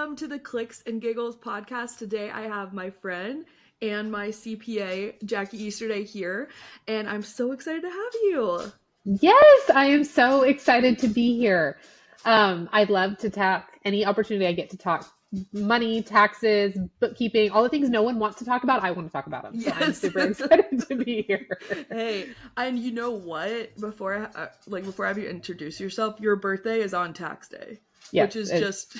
welcome to the Clicks and Giggles podcast. Today I have my friend and my CPA, Jackie Easterday, here, and I'm so excited to have you. Yes, I am so excited to be here. I'd love to talk any opportunity I get to talk money, taxes, bookkeeping, all the things no one wants to talk about. I want to talk about them. So I'm Yes. super excited to be here. Hey, and you know what? Before I have you introduce yourself, your birthday is on tax day, which Yes, is just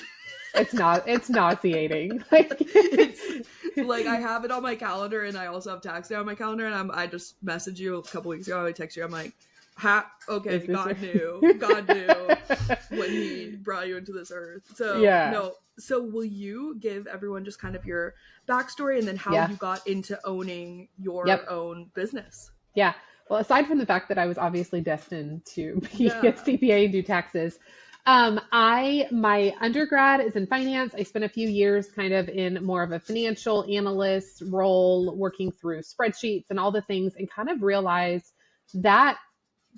it's nauseating. Like, it's like I have it on my calendar, and I also have tax day on my calendar, and I just messaged you a couple weeks ago. I text you. I'm like, okay, is this God knew when He brought you into this earth. So Yeah, no. So will you give everyone just kind of your backstory and then how yeah, you got into owning yep, your own business? yeah. Well, aside from the fact that I was obviously destined to be a Yeah. CPA and do taxes, my undergrad is in finance. I spent a few years kind of in more of a financial analyst role, working through spreadsheets and all the things, and kind of realized that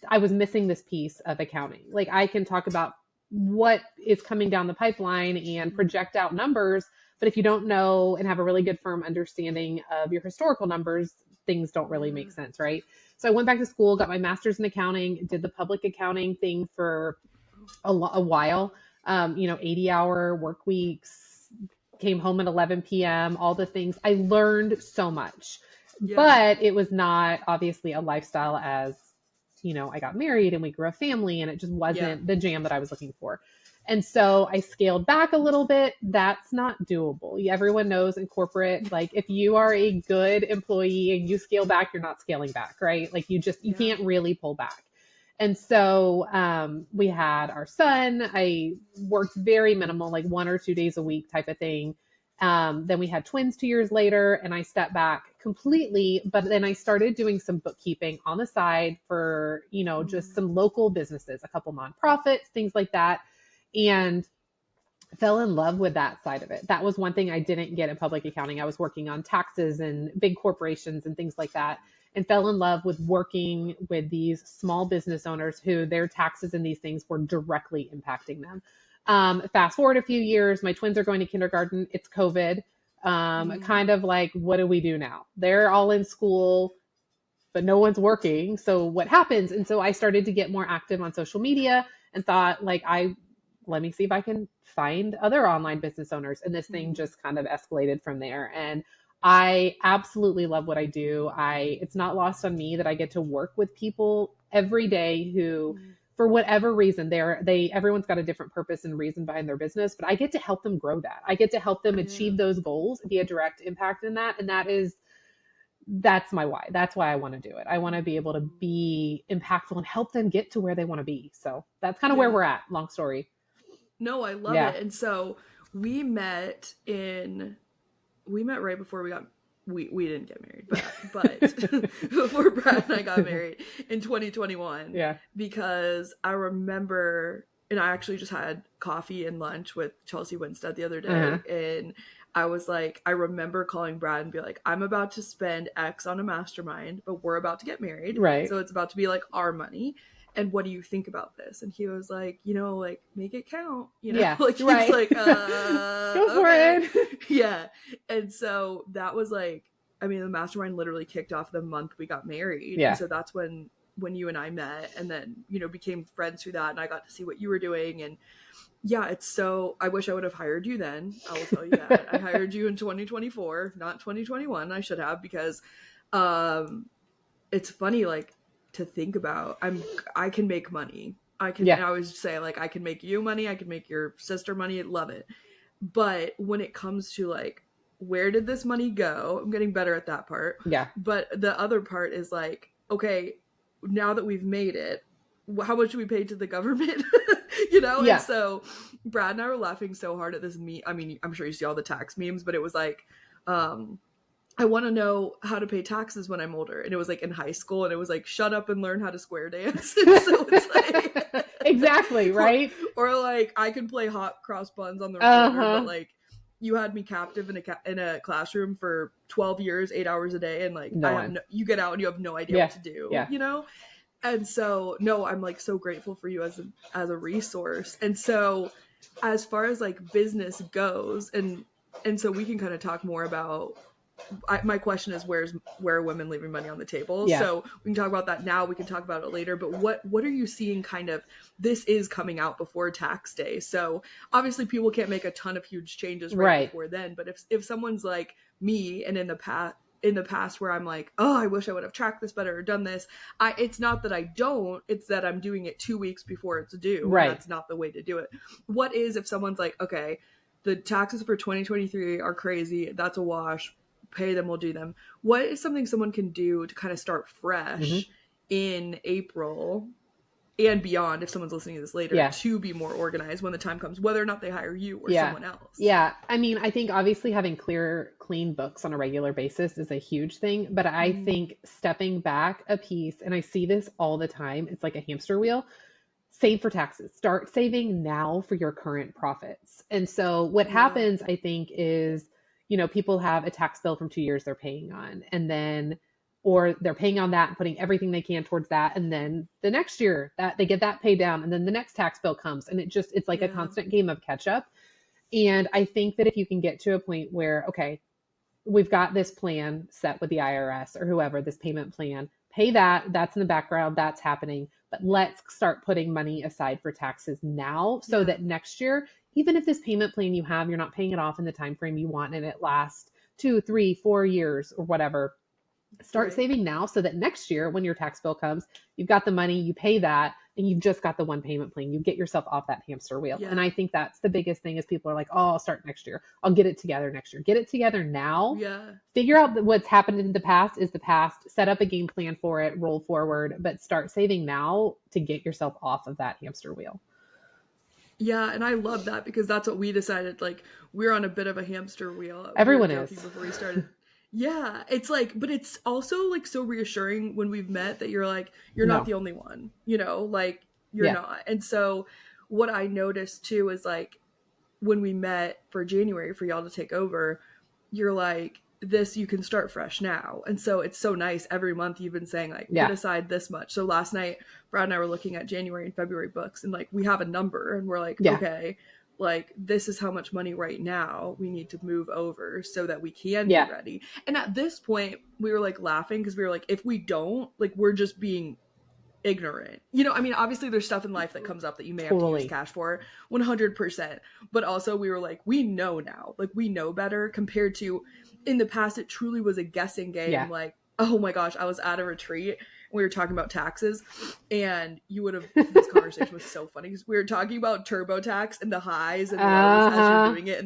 I was missing this piece of accounting. Like, I can talk about what is coming down the pipeline and project out numbers, but if you don't know and have a really good firm understanding of your historical numbers, things don't really Yeah. make sense, right? So I went back to school, got my master's in accounting, did the public accounting thing for a while. 80-hour work weeks, came home at 11 p.m., all the things. I learned so much, Yeah. but it was not obviously a lifestyle as, I got married and we grew a family, and it just Yeah. wasn't the jam that I was looking for. And so I scaled back a little bit. That's not doable. Everyone knows in corporate, like, if you are a good employee and you scale back, you're not scaling back, right? Like, you Yeah. can't really pull back. And so we had our son. I worked very minimal, like 1 or 2 days a week type of thing. Then we had twins 2 years later, and I stepped back completely. But then I started doing some bookkeeping on the side for, just some local businesses, a couple nonprofits, things like that. And fell in love with that side of it. That was one thing I didn't get in public accounting. I was working on taxes and big corporations and things like that, and fell in love with working with these small business owners who their taxes and these things were directly impacting them. Fast forward a few years, my twins are going to kindergarten. It's COVID. Kind of like, what do we do now? They're all in school, but no one's working. So what happens? And so I started to get more active on social media and thought, like, let me see if I can find other online business owners. And this thing just kind of escalated from there. And I absolutely love what I do. It's not lost on me that I get to work with people every day who, for whatever reason, everyone's got a different purpose and reason behind their business, but I get to help them grow that. I get to help them achieve those goals, be a direct impact in that. And that's my why. That's why I want to do it. I want to be able to be impactful and help them get to where they want to be. So that's kind of where we're at. Long story. No, I love Yeah. it. And so we met right before we didn't get married, but before Brad and I got married in 2021. Yeah. Because I remember, and I actually just had coffee and lunch with Chelsea Winstead the other day, and I was like, I remember calling Brad and be like, I'm about to spend X on a mastermind, but we're about to get married. Right. So it's about to be like our money. And what do you think about this? And he was like, like, make it count, Yeah, like, he right. was like, Go for it. Yeah. And so that was like, I mean, the mastermind literally kicked off the month we got married. Yeah. And so that's when you and I met, and then, became friends through that. And I got to see what you were doing. And yeah, I wish I would have hired you then. I will tell you that. I hired you in 2024, not 2021. I should have, because it's funny, like, to think about. I can make money. And I always say, like, I can make you money. I can make your sister money. I love it. But when it comes to, like, where did this money go? I'm getting better at that part. Yeah. But the other part is like, okay, now that we've made it, how much do we pay to the government? Yeah. And so Brad and I were laughing so hard at this meme. I mean, I'm sure you see all the tax memes, but it was like, I want to know how to pay taxes when I'm older. And it was like in high school, and it was like, shut up and learn how to square dance. And so it's like exactly, right? Or like, I can play hot cross buns on the recorder, but like, you had me captive in a classroom for 12 years, 8 hours a day, and like, you get out and you have no idea what to do, And so, no, I'm like so grateful for you as a resource. And so as far as like business goes, and so we can kind of talk more about, my question is, where are women leaving money on the table? Yeah. So we can talk about that now, we can talk about it later, but what are you seeing kind of, this is coming out before tax day, so obviously people can't make a ton of huge changes right Right. before then, but if someone's like me, and in the past where I'm like, oh, I wish I would have tracked this better or done this, it's not that I don't, it's that I'm doing it 2 weeks before it's due, and Right. that's not the way to do it. What is, if someone's like, okay, the taxes for 2023 are crazy, that's a wash, pay them, we'll do them. What is something someone can do to kind of start fresh Hmm. in April and beyond, if someone's listening to this later, Yeah. to be more organized when the time comes, whether or not they hire you or Yeah. someone else? Yeah. I mean, I think obviously having clear, clean books on a regular basis is a huge thing. But I Mm, think stepping back a piece, and I see this all the time, it's like a hamster wheel. Save for taxes. Start saving now for your current profits. And so what yeah, happens, I think, is, people have a tax bill from 2 years they're paying on, and then, or they're paying on that and putting everything they can towards that. And then the next year that they get that paid down, and then the next tax bill comes, and it's like a yeah, constant game of catch up. And I think that if you can get to a point where, okay, we've got this plan set with the IRS or whoever, this payment plan, pay that, that's in the background, that's happening. But let's start putting money aside for taxes now, so yeah, that next year, even if this payment plan you have, you're not paying it off in the time frame you want and it lasts 2, 3, 4 years or whatever, start right, saving now, so that next year when your tax bill comes, you've got the money, you pay that, and you've just got the one payment plan. You get yourself off that hamster wheel. And yeah, I think that's the biggest thing, is people are like, oh, I'll start next year, I'll get it together next year. Get it together now. yeah. Figure out what's happened in the past is the past, set up a game plan for it, roll forward, but start saving now to get yourself off of that hamster wheel. Yeah, and I love that, because that's what we decided. Like, we're on a bit of a hamster wheel. We were Everyone joking is. before we started. Yeah, it's like, but it's also like so reassuring when we've met, that you're like, you're not No. the only one, like, you're Yeah. not. And so what I noticed too is like, when we met for January for y'all to take over, you're like, this, you can start fresh now. And so it's so nice, every month you've been saying like, put Yeah. aside this much. So last night Brad and I were looking at January and February books, and like, we have a number, and we're like, Yeah. okay, like, this is how much money right now we need to move over so that we can be Yeah. ready. And at this point we were like laughing, because we were like, if we don't, like, we're just being ignorant. I mean, obviously there's stuff in life that comes up that you may have to use Totally. cash for, 100%. But also we were like, we know now. Like, we know better, compared to in the past it truly was a guessing game. Yeah. Like, oh my gosh, I was at a retreat, we were talking about taxes, and you would have, this conversation was so funny, because we were talking about TurboTax and the highs and lows as you're Uh-huh. doing it,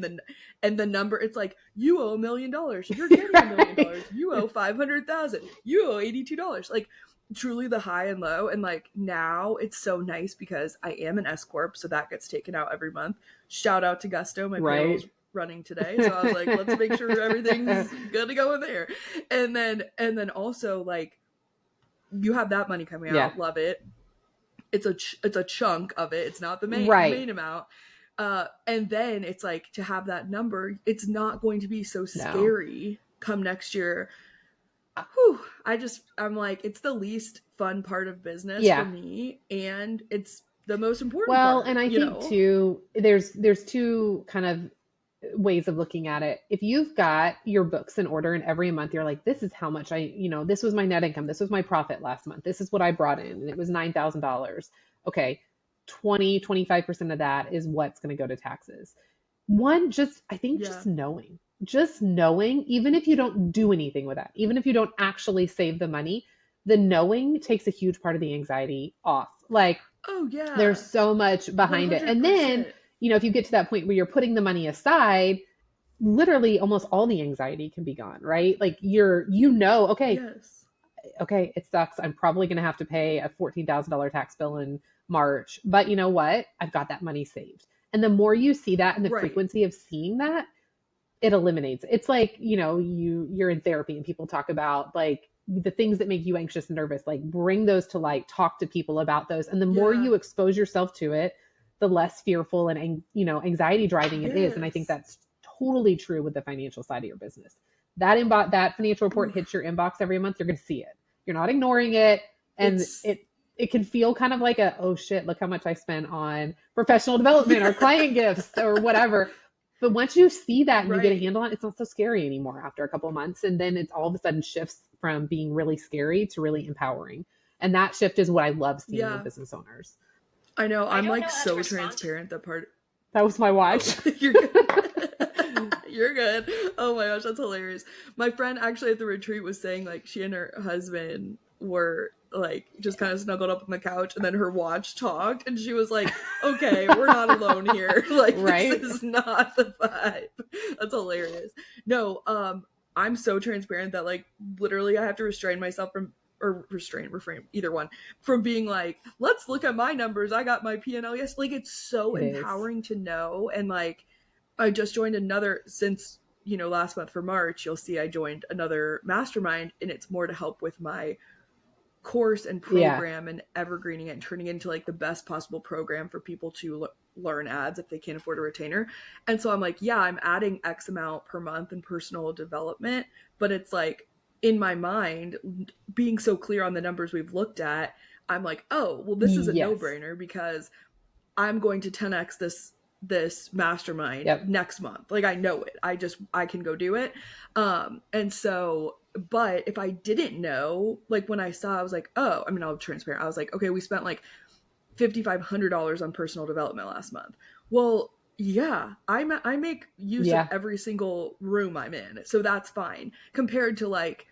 and the number, it's like, you owe $1 million, you're getting $1 million, Right. you owe 500,000, you owe $82, like, truly the high and low. And like, now it's so nice, because I am an S corp, so that gets taken out every month. Shout out to Gusto, my Right. payroll's running today, so I was like, let's make sure everything's good to go in there. And then also, like, you have that money coming Yeah. out, love it. It's a chunk of it, it's not the Right. main amount. And then it's like, to have that number, it's not going to be so No. scary come next year. Whew, I'm like, it's the least fun part of business for Yeah. me, and it's the most important Well, and part, I think too, there's two kind of ways of looking at it. If you've got your books in order and every month you're like, this is how much this was my net income, this was my profit last month, this is what I brought in, and it was $9,000. Okay, 25% of that is what's going to go to taxes. One, just, I think, Yeah, just knowing, even if you don't do anything with that, even if you don't actually save the money, the knowing takes a huge part of the anxiety off. Like, oh there's yeah, so much behind it. And then, 100%. if you get to that point where you're putting the money aside, literally almost all the anxiety can be gone, right? Like, okay, Yes, okay, it sucks. I'm probably going to have to pay a $14,000 tax bill in March, but you know what? I've got that money saved. And the more you see that, and the right, frequency of seeing that, it eliminates. It's like, you're in therapy and people talk about like the things that make you anxious and nervous, like bring those to light, talk to people about those. And the more yeah, you expose yourself to it, the less fearful and, anxiety driving it is. And I think yes. that's totally true with the financial side of your business. That financial report Oof. hits your inbox every month, you're going to see it. You're not ignoring it. And It's it it can feel kind of like a, oh shit, look how much I spent on professional development or client gifts or whatever. But once you see that and you get a Right. handle on it, it's not so scary anymore after a couple of months. And then it's all of a sudden shifts from being really scary to really empowering. And that shift is what I love seeing in Yeah. business owners. I know. I I'm don't like know how to so respond to. transparent that part. That was my Oh, watch. you're good. You're good. Oh my gosh, that's hilarious. My friend actually at the retreat was saying like she and her husband were like just kind of snuggled up on the couch and then her watch talked and she was like, okay, we're not alone here. Like this Right? is not the vibe. That's hilarious. No, I'm so transparent that like literally I have to restrain myself from or restrain, refrain, either one, from being like, let's look at my numbers. I got my P&L. Yes, like it's so It is. empowering to know. And like, I just joined another since last month for March. You'll see I joined another mastermind, and it's more to help with my course and Yeah. program and evergreening it and turning it into like the best possible program for people to learn ads if they can't afford a retainer. And so I'm like, yeah, I'm adding X amount per month in personal development, but it's like in my mind, being so clear on the numbers we've looked at, I'm like, oh, well, this is a no Yes. brainer because I'm going to 10x this mastermind Yep. next month. Like I know it. I can go do it. And so but if I didn't know, like when I saw I was like, oh, I mean I'll be transparent. I was like, okay, we spent like $5,500 on personal development last month. Well, yeah, I make use of Yeah. every single room I'm in. So that's fine compared to like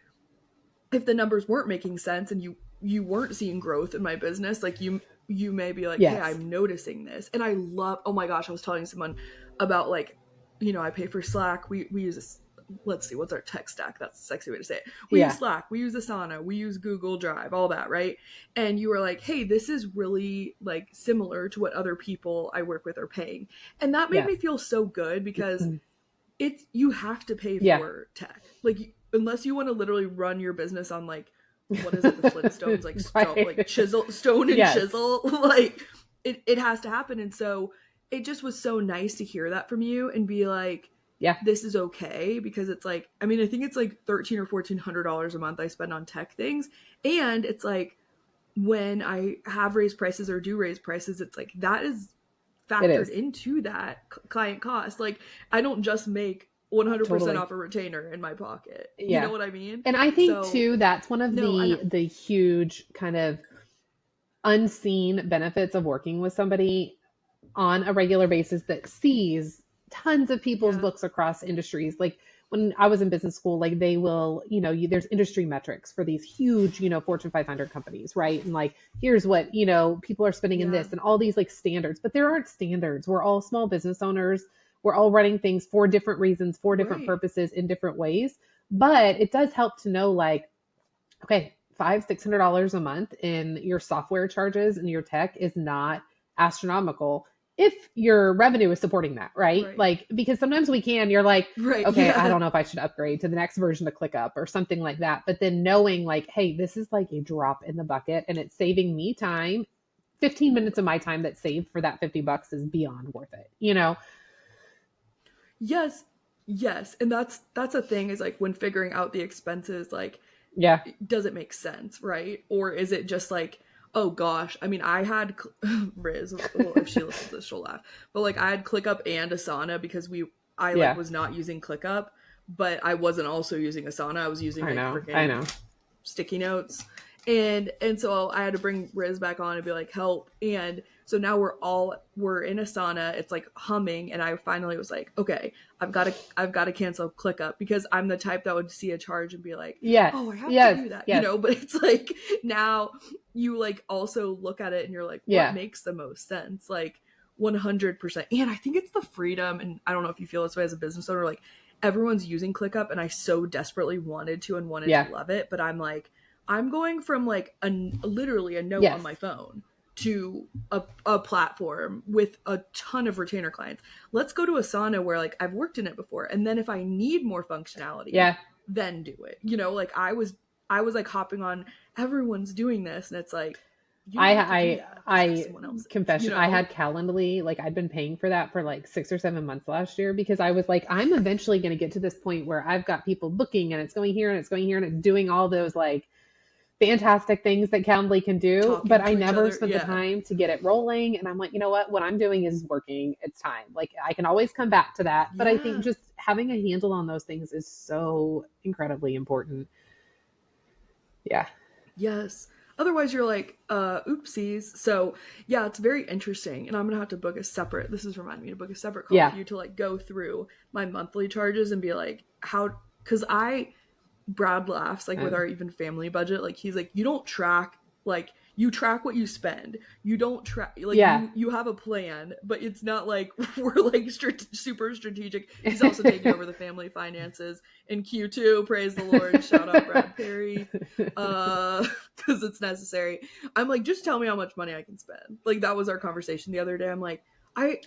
if the numbers weren't making sense and you weren't seeing growth in my business, like you may be like, hey, Yes. I'm noticing this. And I love, oh my gosh, I was telling someone about like, I pay for Slack. We use this, let's see, what's our tech stack? That's a sexy way to say it. We use Yeah. Slack, we use Asana, we use Google Drive, all that, right? And you were like, hey, this is really like similar to what other people I work with are paying. And that made Yeah. me feel so good because it's you have to pay Yeah. for tech. Like unless you want to literally run your business on like what is it, the Flintstones, like Right. stone and Yes. chisel, like it has to happen. And so it just was so nice to hear that from you and be like, Yeah. this is okay because it's like, I mean, I think it's like $1,300 or $1,400 a month I spend on tech things, and it's like when I have raised prices or do raise prices, it's like that is It factored is. into that client cost. Like I don't just make 100% Totally. off a retainer in my pocket. You know Yeah. what I mean? And I think So, too, that's one of no, I know. the huge kind of unseen benefits of working with somebody on a regular basis that sees tons of people's Yeah. books across industries. Like when I was in business school, like they will, there's industry metrics for these huge, Fortune 500 companies, right? And like, here's what, people are spending in Yeah. this and all these like standards, but there aren't standards. We're all small business owners. We're all running things for different reasons, for different Right. purposes in different ways. But it does help to know like, okay, $500-$600 a month in your software charges and your tech is not astronomical if your revenue is supporting that, right? Right. Like, because sometimes you're like, Right. okay, I Yeah. don't know if I should upgrade to the next version of ClickUp or something like that. But then knowing like, hey, this is like a drop in the bucket and it's saving me time. 15 minutes of my time that's saved for that $50 is beyond worth it. Yes. Yes. And that's a thing is like when figuring out the expenses, like Yeah. does it make sense, right? Or is it just like, oh gosh, I mean, I had Riz, well, if she listens to this, she'll laugh. But like I had ClickUp and Asana because I like Yeah. was not using ClickUp, but I wasn't also using Asana. I was using I like know. I freaking know. sticky notes. And so I had to bring Riz back on and be like, help. And so now we're in Asana, it's like humming, and I finally was like, okay, I've got to cancel ClickUp because I'm the type that would see a charge and be like, Yes. oh, I have to Yes. do that, Yes. but it's like now you like also look at it and you're like, what Yeah. makes the most sense? Like 100%. And I think it's the freedom, and I don't know if you feel this way as a business owner, like everyone's using ClickUp and I so desperately wanted to and wanted to Yeah. love it, but I'm like, I'm going from like literally a note on Yes. my phone to a platform with a ton of retainer clients. Let's go to Asana where like I've worked in it before, and then if I need more functionality, Yeah. then do it. Like I was like hopping on, everyone's doing this, and it's like you don't I have to do I that just because I someone else is. confession, I had Calendly, like I'd been paying for that for like 6 or 7 months last year because I was like, I'm eventually going to get to this point where I've got people booking and it's going here and it's going here and it's doing all those like fantastic things that Calendly can do, but talking I to each never other. spent the Yeah. time to get it rolling. And I'm like, you know what? What I'm doing is working. It's time. Like I can always come back to that. But I think Yeah. just having a handle on those things is so incredibly important. Yeah. Yes. Otherwise, you're like, oopsies. So, yeah, it's very interesting. And I'm going to have to book a separate, this is reminding me to book a separate call Yeah. for you to like go through my monthly charges and be like, how, because Brad laughs like with Uh, our even family budget. Like he's like, you don't track, like you track what you spend. You don't track, like yeah. you have a plan, but it's not like we're like super strategic. He's also taken over the family finances in Q2. Praise the Lord. Shout out Brad Perry. Because it's necessary. I'm like, just tell me how much money I can spend. Like that was our conversation the other day. I'm like, I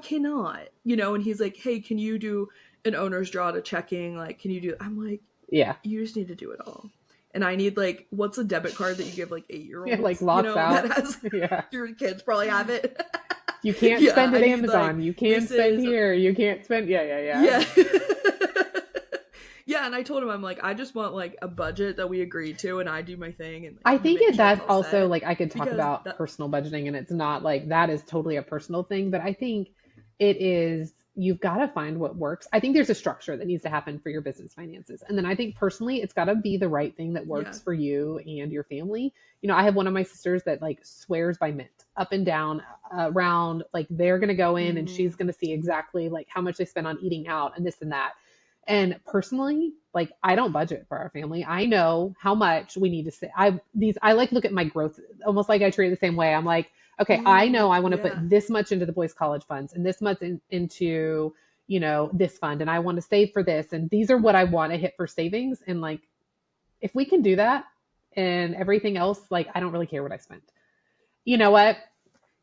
cannot, and he's like, hey, can you do an owner's draw to checking? Like, can you do? I'm like, yeah. you just need to do it all. And I need like, what's a debit card that you give like Yeah. Like 8-year-olds, locks that out. has Yeah. your kids probably have it. You can't Yeah, spend I at need like, Amazon. You can this spend is, here. You can't spend. Yeah. Yeah. Yeah. yeah. Yeah, and I told him, I'm like, I just want like a budget that we agreed to and I do my thing and like I you think make sure it's that's all also set. like I could talk Because about that, personal budgeting and it's not like that is totally a personal thing, but I think it is you've got to find what works. I think there's a structure that needs to happen for your business finances. And then I think personally it's got to be the right thing that yeah. works for you and your family. I have one of my sisters that like swears by mint up and down around like they're going to go in and she's Mm, going to see exactly like how much they spend on eating out and this and that. And personally, like I don't budget for our family. I know how much we need to say. I like look at my growth almost like I treat it the same way. I'm like, okay, I know I want to put yeah. this much into the boys' college funds and this much into, this fund and I want to save for this and these are what I want to hit for savings. And like if we can do that and everything else, like I don't really care what I spent. You know what?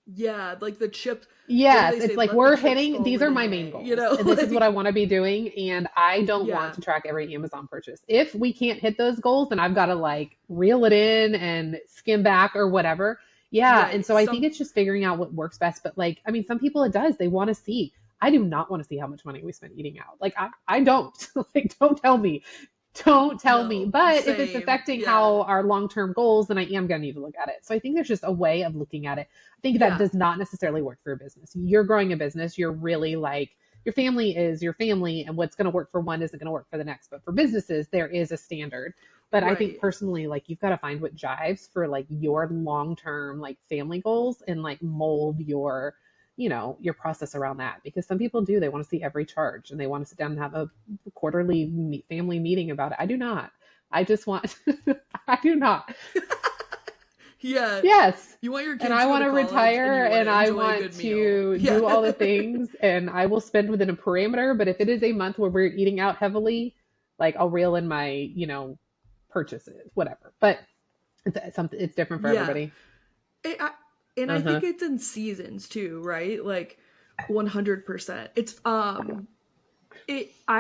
Yeah, like the chips, what do Yes, they say? it's like Let the we're chips hitting, fall these where are they my main may, goals. And this is what I like, want to be doing. And I don't want yeah. to track every Amazon purchase. If we can't hit those goals, then I've got to like reel it in and skim back or whatever. Yeah. And Right. so I think it's just figuring out what works best. But like, I mean, some people it does. They want to see. I do not want to see how much money we spend eating out. Like, I don't. Like, don't tell me. Don't tell me. No, But if it's same. affecting Yeah. how our long term goals, then I am going to need to look at it. So I think there's just a way of looking at it. I think that Yeah. does not necessarily work for a business. You're growing a business, you're really like, your family is your family, and what's going to work for one isn't going to work for the next. But for businesses, there is a standard. But I think Right. personally, like, you've got to find what jives for like your long term, like, family goals and like mold your process around that because some people do they want to see every charge and they want to sit down and have a quarterly family meeting about it. I do not. I just want I do not. Yeah. Yes. You want your And kids I to go want to to college and retire you want and to I enjoy a want good meal. to Yeah. do all the things and I will spend within a parameter, but if it is a month where we're eating out heavily, like I'll reel in my, purchases, whatever. But it's something it's different for Yeah. everybody. It, I, and I Uh-huh. think it's in seasons too, right? Like 100%. It's I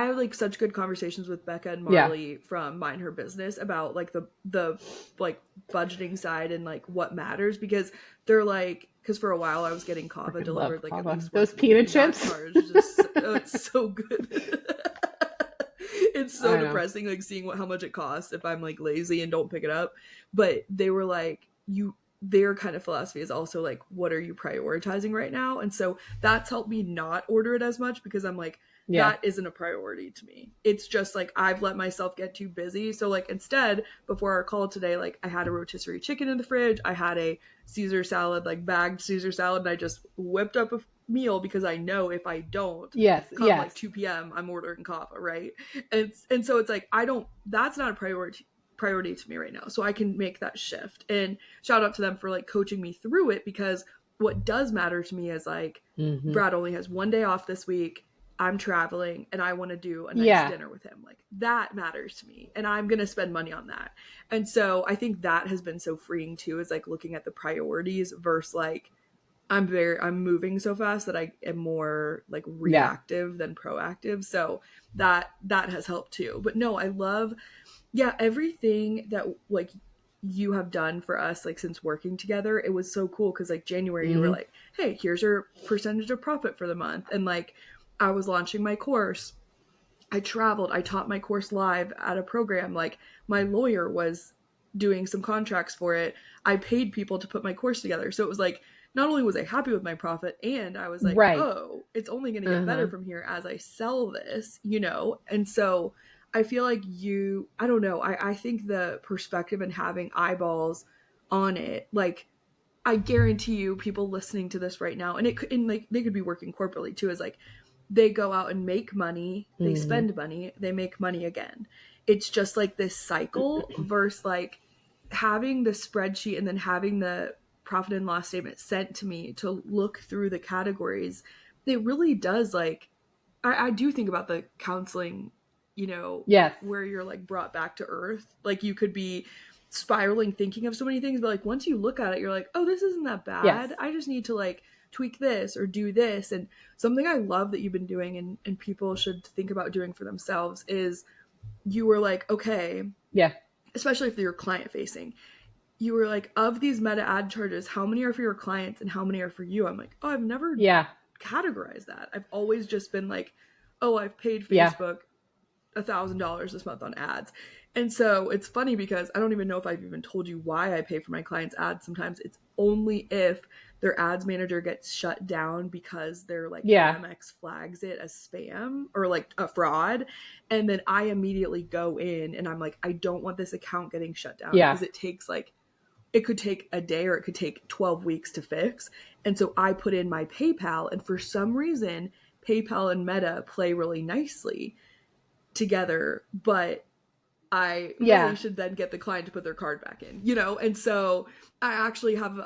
have like such good conversations with Becca and Yeah. Marley from Mind Her Business about like the like budgeting side and like what matters because they're like because for a while I was getting kava Freaking love delivered like at kava. least Those once a week peanut and that chips. charge is just it's so good. It's so I know. depressing like seeing how much it costs if I'm like lazy and don't pick it up. But they were like their kind of philosophy is also like what are you prioritizing right now? And so that's helped me not order it as much because I'm like Yeah. that isn't a priority to me. It's just like I've let myself get too busy. So like instead, before our call today, like I had a rotisserie chicken in the fridge. I had a Caesar salad, like bagged Caesar salad, and I just whipped up a meal because I know if I don't, Yes. come like Yes. 2 p.m., I'm ordering kava, right? And so it's like I don't that's not a priority to me right now. So I can make that shift. And shout out to them for like coaching me through it because what does matter to me is like Hmm. Brad only has one day off this week. I'm traveling and I want to do a nice Yeah. dinner with him. Like that matters to me and I'm going to spend money on that. And so I think that has been so freeing too is like looking at the priorities versus like I'm moving so fast that I am more like Yeah. reactive than proactive. So that has helped too. But no, I love yeah, everything that like you have done for us like since working together, it was so cool because like January you were Hmm. like, hey, here's your percentage of profit for the month. And like I was launching my course. I traveled, I taught my course live at a program. Like my lawyer was doing some contracts for it, I paid people to put my course together. So it was like, not only was I happy with my profit, and I was like, Right. oh, it's only going to get better Uh-huh. from here as I sell this, you know? And so I feel like I don't know, I think the perspective and having eyeballs on it, like, I guarantee you people listening to this right now, and it could, and like they could be working corporately too, is like they go out and make money, they Hmm. spend money, they make money again. It's just like this cycle versus like having the spreadsheet and then having the profit and loss statement sent to me to look through the categories. It really does, like, I do think about the counseling, you know, Yes. where you're like brought back to earth. Like you could be spiraling thinking of so many things, but like once you look at it, you're like, oh, this isn't that Yes. bad. I just need to like tweak this or do this. And something I love that you've been doing, and people should think about doing for themselves, is you were like, okay, Yeah. especially if you're client facing, you were like, of these meta ad charges, how many are for your clients and how many are for you? I'm like, oh, I've never Yeah. categorized that. I've always just been like, oh, I've paid Yeah. Facebook $1,000 this month on ads. And so it's funny because I don't even know if I've even told you why I pay for my clients' ads. Sometimes it's only if their ads manager gets shut down because their like Yeah. AMX flags it as spam or like a fraud. And then I immediately go in and I'm like, I don't want this account getting shut down Yeah. because it takes like, it could take a day or it could take 12 weeks to fix. And so I put in my PayPal, and for some reason, PayPal and Meta play really nicely together, but I really Yeah. should then get the client to put their card back in, you know? And so I actually have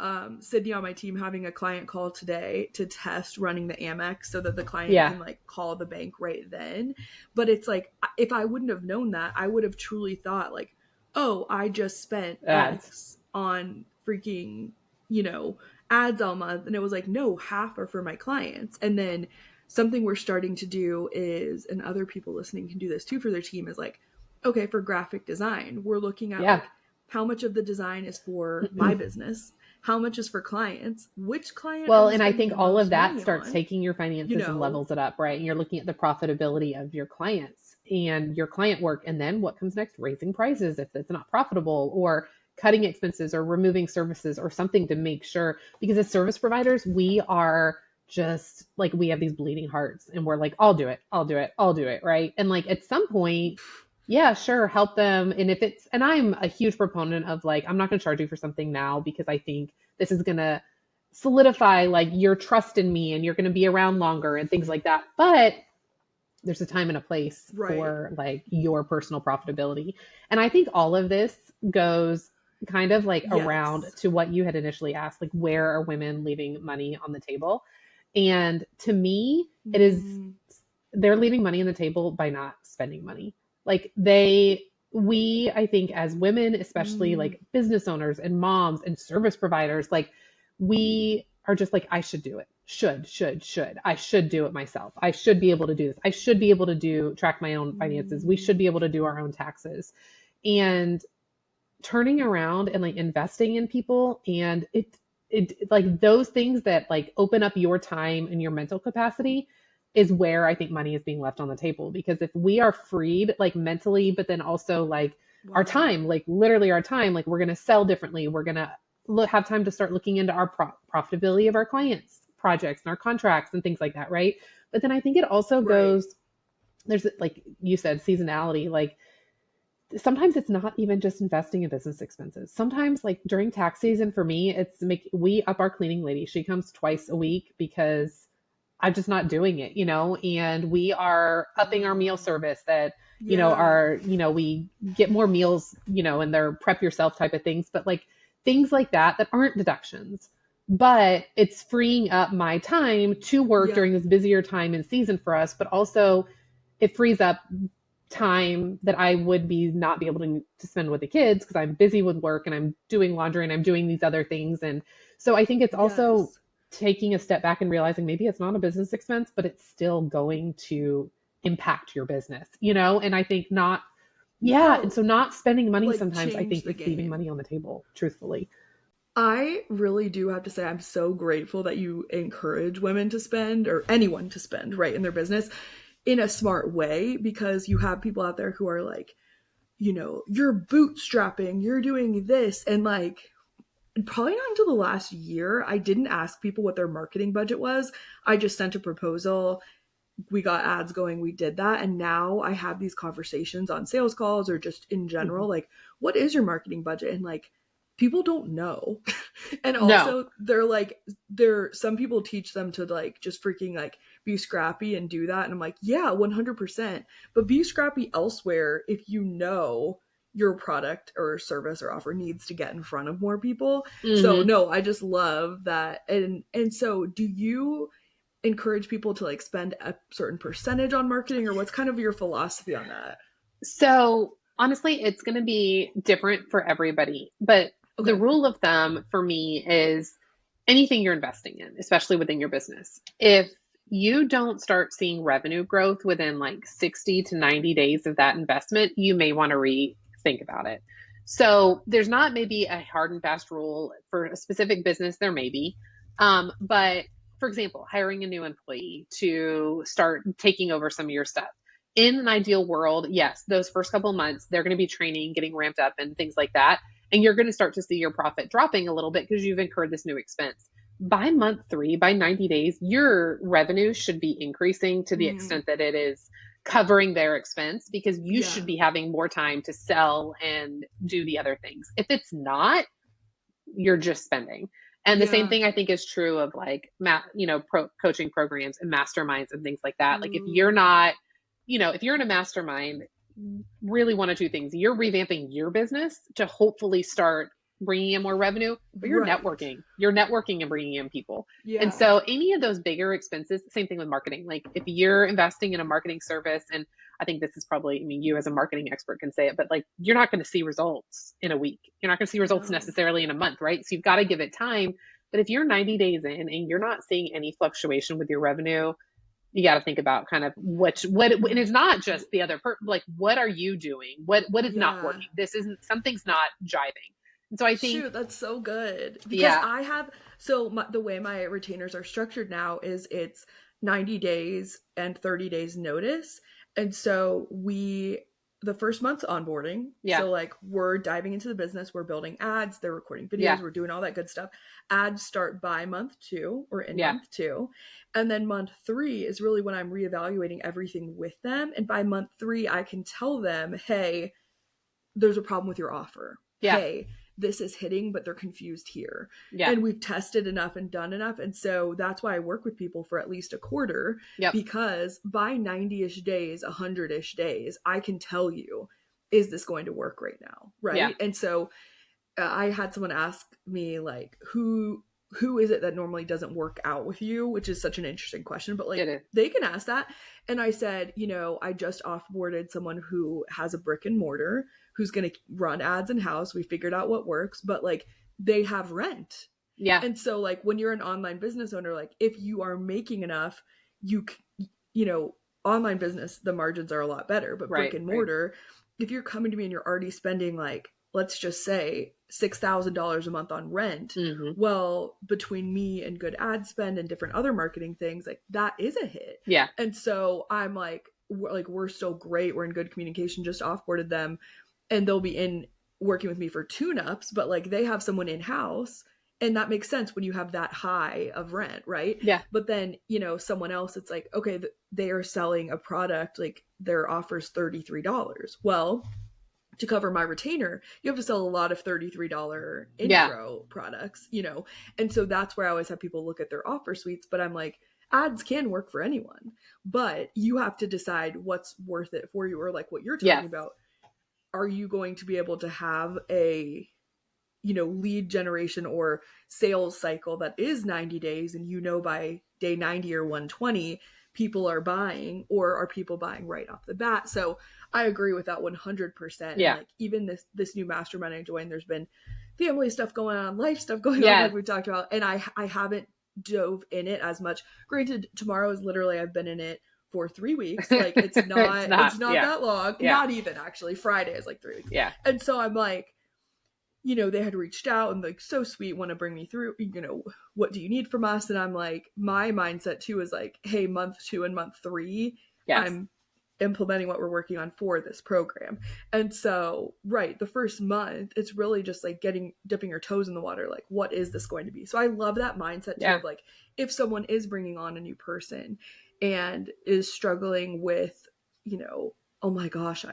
Sydney on my team having a client call today to test running the Amex so that the client Yeah. can like call the bank right then. But it's like, if I wouldn't have known that, I would have truly thought like, oh, I just spent Ads. X on freaking, you know, ads all month. And it was like, no, half are for my clients. And then something we're starting to do is, and other people listening can do this too for their team, is like, okay, for graphic design, we're looking at Yeah. like how much of the design is for my business, how much is for clients, which client are Well, we and I spending think the all of most that money starts on, taking your you finances and know? levels it up, right? And you're looking at the profitability of your clients and your client work. And then what comes next? Raising prices if it's not profitable, or cutting expenses, or removing services, or something to make sure. Because as service providers, we are just like, we have these bleeding hearts and we're like, I'll do it, I'll do it, I'll do it, right? And like at some point, yeah, sure, help them. And if it's, and I'm a huge proponent of like, I'm not going to charge you for something now because I think this is going to solidify like your trust in me and you're going to be around longer and things like that. But there's a time and a place Right. for like your personal profitability. And I think all of this goes kind of like around Yes. to what you had initially asked, like where are women leaving money on the table? And to me, it is, Mm, they're leaving money on the table by not spending money. Like we, I think as women, especially mm, like business owners and moms and service providers, like we are just like, I should do it. Should. I should do it myself. I should be able to do this. I should be able to track my own finances. We mm, should be able to do our own taxes. And turning around and like investing in people, and it like those things that like open up your time and your mental capacity is where I think money is being left on the table. Because if we are freed like mentally, but then also like our wow. time, like literally our time, like we're going to sell differently, we're going to have time to start looking into our profitability of our clients projects and our contracts and things like that, right? But then I think it also Right. goes, there's like you said, seasonality. Like sometimes it's not even just investing in business expenses. Sometimes like during tax season for me, it's make we up our cleaning lady. She comes twice a week because I'm just not doing it, and we are upping our meal Oh, service that, yeah. we get more meals, and they're prep yourself type of things, but like things like that aren't deductions. But it's freeing up my time to work Yeah. during this busier time in season for us, but also it frees up time that I would be not be able to spend with the kids because I'm busy with work and I'm doing laundry and I'm doing these other things. And so I think it's also Yes. taking a step back and realizing maybe it's not a business expense, but it's still going to impact your business, And I think not, yeah. And No, so not spending money like sometimes, I change think the it's leaving game. money on the table, truthfully. I really do have to say, I'm so grateful that you encourage women to spend, or anyone to spend, right, in their business in a smart way, because you have people out there who are like, you're bootstrapping, you're doing this. And like, probably not until the last year, I didn't ask people what their marketing budget was. I just sent a proposal. We got ads going, we did that. And now I have these conversations on sales calls or just in Mhm. general, like, what is your marketing budget? And like, people don't know. And No. also some people teach them to like just freaking like be scrappy and do that. And I'm like, yeah, 100%. But be scrappy elsewhere if you know your product or service or offer needs to get in front of more people. So Hmm. no, I just love that. And so do you encourage people to like spend a certain percentage on marketing, or what's kind of your philosophy on that? So honestly, it's going to be different for everybody. But the Okay. rule of thumb for me is anything you're investing in, especially within your business, if you don't start seeing revenue growth within like 60 to 90 days of that investment, you may want to rethink about it. So there's not maybe a hard and fast rule for a specific business. There may be. But for example, hiring a new employee to start taking over some of your stuff in an ideal world, yes, those first couple of months, they're going to be training, getting ramped up, and things like that. And you're going to start to see your profit dropping a little bit because you've incurred this new expense. By month three, by 90 days, your revenue should be increasing to the Mm, extent that it is covering their expense because you should yeah. be having more time to sell and do the other things. If it's not, you're just spending. And the same Yeah. thing I think is true of like, coaching programs and masterminds and things like that. Like if you're Ooh. not, if you're in a mastermind, really one of two things. You're revamping your business to hopefully start bringing in more revenue, or Right. You're networking and bringing in people. And Yeah. so any of those bigger expenses, same thing with marketing. Like if you're investing in a marketing service, and I think this is probably, I mean, you as a marketing expert can say it, but like you're not going to see results in a week. You're not going to see results No. necessarily in a month, right? So you've got to give it time. But if you're 90 days in and you're not seeing any fluctuation with your revenue, you got to think about kind of and it's not just the other like what are you doing, what is not Yeah. working, this isn't, something's not jiving. And so I think, Shoot, that's so good. Because yeah, I have, so the way my retainers are structured now is it's 90 days and 30 days notice. And so the first month's onboarding. yeah, So like we're diving into the business, we're building ads, they're recording yeah, videos, we're doing all that good stuff. Ads start by month 2 or in yeah, month 2. And then month 3 is really when I'm reevaluating everything with them. And by month 3, I can tell them, hey, there's a problem with your offer. yeah, Hey, this is hitting, but they're confused here. yeah, And we've tested enough and done enough. And so that's why I work with people for at least a quarter, yep, because by 90-ish days, 100-ish days, I can tell you, is this going to work right now? yeah, Right. And so I had someone ask me, like, who is it that normally doesn't work out with you, which is such an interesting question, but it like is, they can ask that. And I said, I just offboarded someone who has a brick and mortar, who's going to run ads in house. We figured out what works, but like they have rent. yeah, And so like when you're an online business owner, like if you are making enough, you you know online business, the margins are a lot better. But brick right, and right, mortar, if you're coming to me and you're already spending, like, let's just say $6,000 a month on rent, mm-hmm, well, between me and good ad spend and different other marketing things, like that is a hit. yeah, And so I'm like, we're still great, we're in good communication, just offboarded them, and they'll be in working with me for tune-ups, but like they have someone in house, and that makes sense when you have that high of rent, right? yeah, But then someone else, it's like, okay, they are selling a product, like their offer's $33. Well, to cover my retainer, you have to sell a lot of $33 yeah, intro products. And so that's where I always have people look at their offer suites. But I'm like, ads can work for anyone, but you have to decide what's worth it for you, or like what you're yes, talking about. Are you going to be able to have a lead generation or sales cycle that is 90 days, and by day 90 or 120 people are buying, or are people buying right off the bat? So I agree with that 100%. And yeah, like even this new mastermind I joined, there's been family stuff going on, life stuff going on, like yes. we talked about, and I haven't dove in it as much. Granted, tomorrow is literally, I've been in it for 3 weeks. Like it's It's not not, it's not yeah, that long, yeah, not even actually. Friday is like 3 weeks. yeah, And so I'm like, they had reached out and like so sweet, want to bring me through, what do you need from us? And I'm like, my mindset too is like, hey, month 2 and month 3, yes, I'm implementing what we're working on for this program. And so, right, the first month, it's really just like dipping your toes in the water. Like, what is this going to be? So I love that mindset too Yeah. of like, if someone is bringing on a new person and is struggling with, oh my gosh,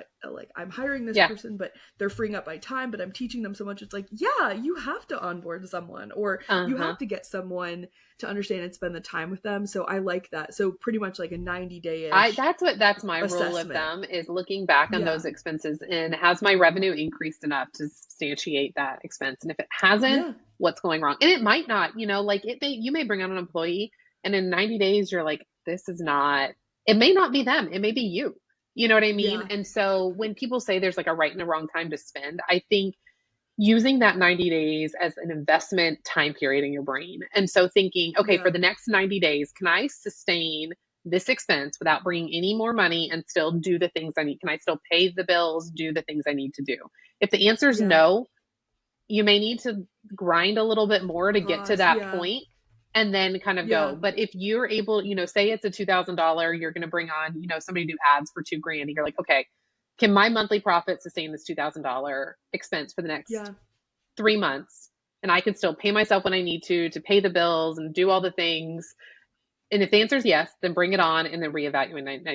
I'm hiring this Yeah. person, but they're freeing up my time, but I'm teaching them so much. It's like, yeah, you have to onboard someone, or you Uh-huh. have to get someone to understand and spend the time with them. So I like that. So pretty much like a 90-day-ish That's my rule of assessment. thumb, is looking back on Yeah. those expenses and has my revenue increased enough to substantiate that expense. And if it hasn't, Yeah. what's going wrong? And it might not, like you may bring on an employee and in 90 days you're like, this is not, it may not be them. It may be you. You know what I mean? Yeah. And so when people say there's like a right and a wrong time to spend, I think using that 90 days as an investment time period in your brain. And so thinking, okay, for Yeah. the next 90 days, can I sustain this expense without bringing any more money and still do the things I need? Can I still pay the bills, do the things I need to do? If the answer is Yeah. no, you may need to grind a little bit more to get to Pause. that Yeah. point and then kind of go. Yeah. But if you're able, say it's a $2,000, you're going to bring on, somebody to do ads for 2 grand, and you're like, okay, can my monthly profit sustain this $2,000 expense for the next Yeah. 3 months? And I can still pay myself when I need to pay the bills and do all the things. And if the answer is yes, then bring it on and then reevaluate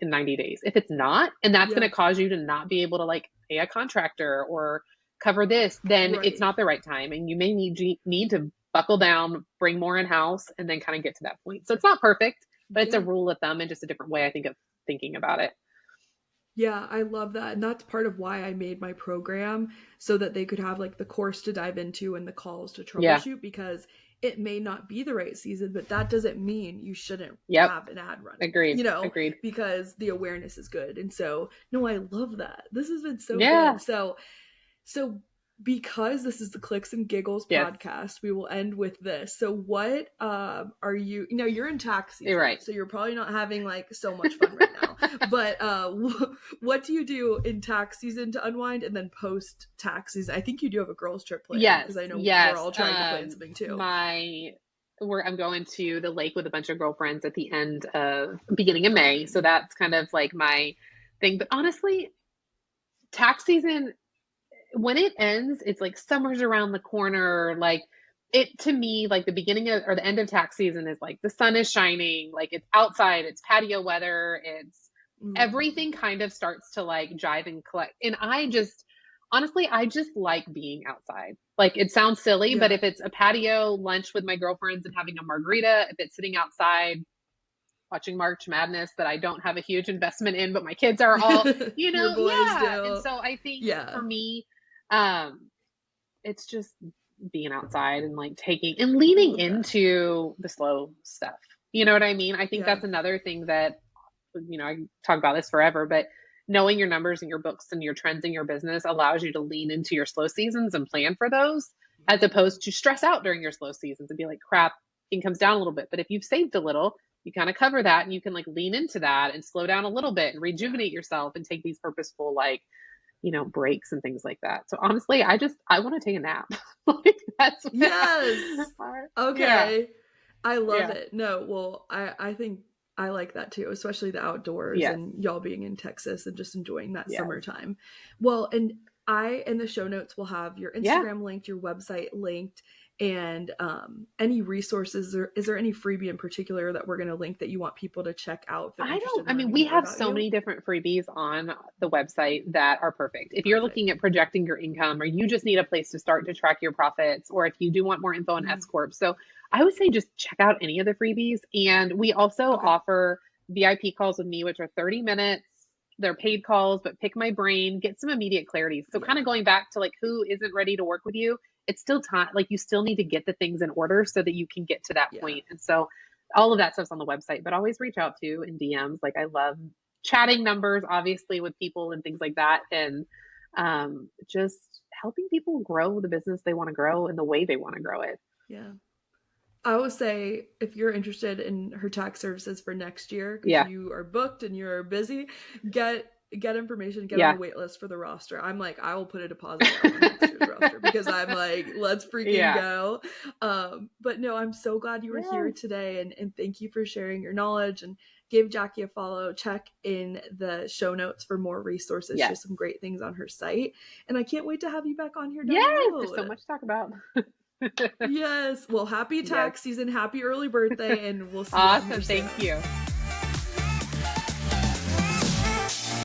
in 90 days. If it's not, and that's going Yeah. to cause you to not be able to like pay a contractor or cover this, then it's Right. not the right time. And you may need to buckle down, bring more in house, and then kind of get to that point. So it's not perfect, but it's a Yeah. rule of thumb and just a different way, I think, of thinking about it. Yeah, I love that. And that's part of why I made my program, so that they could have like the course to dive into and the calls to Yeah. troubleshoot, because it may not be the right season, but that doesn't mean you shouldn't Yep. have an ad running, Agreed. Agreed. because the awareness is good. And so, no, I love that. This has been so Yeah. good. So because this is the Clicks and Giggles Yes. podcast, we will end with this. So what are you're in tax You're season, right. so you're probably not having like so much fun right now. But what do you do in tax season to unwind, and then post tax season? I think you do have a girls trip planned, Yes. because I know Yes. we're all trying to plan something too. I'm going to the lake with a bunch of girlfriends at the beginning of May. So that's kind of like my thing. But honestly, tax season, when it ends, it's like summer's around the corner. Like it, to me, like the beginning of or the end of tax season is like the sun is shining, like it's outside, it's patio weather, it's Mm. everything kind of starts to like jive and collect. And honestly, I just like being outside. Like it sounds silly, but Yeah. if it's a patio lunch with my girlfriends and having a margarita, if it's sitting outside watching March Madness that I don't have a huge investment in, but my kids are all, Your boys yeah. And do. so I think Yeah. for me, um, it's just being outside and like taking and I leaning love that. into the slow stuff. You know what I mean? I think Yeah. that's another thing that, I talk about this forever, but knowing your numbers and your books and your trends in your business allows you to lean into your slow seasons and plan for those, as opposed to stress out during your slow seasons and be like, crap, income's down a little bit. But if you've saved a little, you kind of cover that and you can like lean into that and slow down a little bit and Yeah. rejuvenate yourself and take these purposeful, like, breaks and things like that. So honestly, I want to take a nap. Like that's Yes. yeah. Okay. I love Yeah. it. No, well, I think I like that too, especially the outdoors Yes. and y'all being in Texas and just enjoying that Yes. summertime. Well, and I in the show notes will have your Yeah. Instagram linked, your website linked, and any resources. Or is there any freebie in particular that we're going to link that you want people to check out if they're interested in learning We more have about so you? many different freebies on the website that are perfect. If you're Perfect. looking at projecting your income, or you just need a place to start to track your profits, or if you do want more info on S Mm. Corp. So I would say just check out any of the freebies. And we also Okay. offer VIP calls with me, which are 30 minutes. They're paid calls, but pick my brain, get some immediate clarity. So kind Yeah. of going back to like who isn't ready to work with you, it's still time. Like you still need to get the things in order so that you can get to that Yeah. point. And so all of that stuff's on the website, but always reach out to in DMs. Like I love chatting numbers, obviously, with people and things like that. And just helping people grow the business they want to grow and the way they want to grow it. Yeah. I would say if you're interested in her tax services for next year, because Yeah. you are booked and you're busy, get information, get on Yeah. the wait list for the roster. I'm like, I will put a deposit down on next year's roster, because I'm like, let's freaking Yeah. go. But no, I'm so glad you were Yeah. here today, and thank you for sharing your knowledge and give Jackie a follow. Check in the show notes for more resources. She Yes. has some great things on her site. And I can't wait to have you back on here down the Yes, there's so road. much to talk about. Yes. Well, happy Yes. tax season. Happy early birthday. And we'll see you on here Awesome. soon. Thank you.